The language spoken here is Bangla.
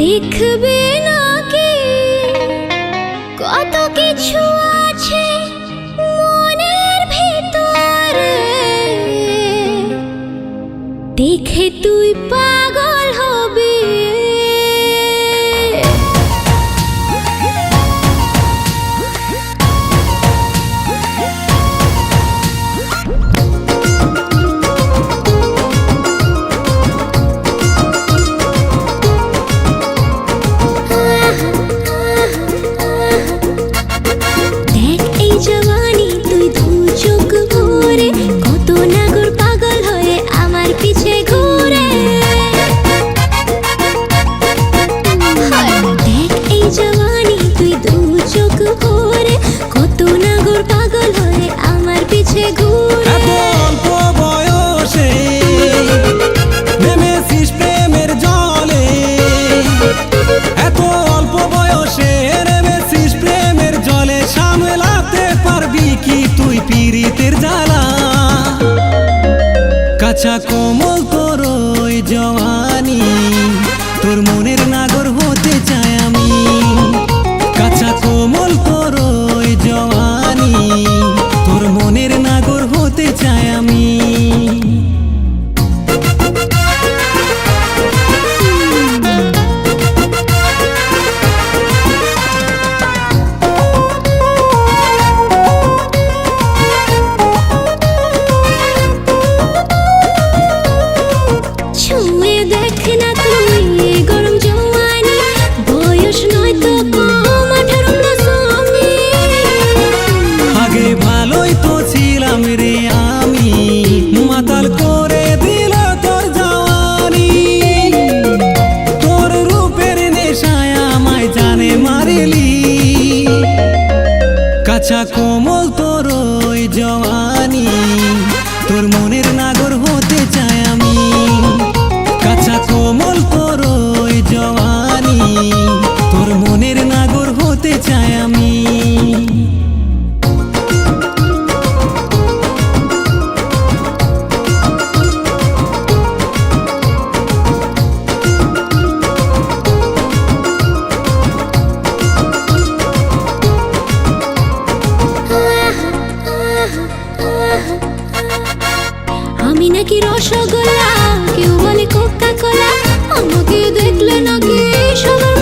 দেখবে নাকি কত কিছু আছে মনের ভিতরে, দেখে তুই পাগল হবি। কাঁচা কোমল তোর ওই জওয়ানি, তোর মনের নাগর হতে চাই আমি। কাঁচা কোমল তোর ওই জওয়ানি, তোর মনের নাগর হতে চাই আমি। কাঁচা কোমল তোর ওই জওয়ানি, তোর মনের নাগর হতে চাই আমি। কাঁচা কোমল তোর ওই জওয়ানি, তোর মনের নাগর হতে চাই আমি। আমি নাকি রসগোল্লা, কেউ বলে কোকা কোলা, আমাকে দেখলে নাকি সবার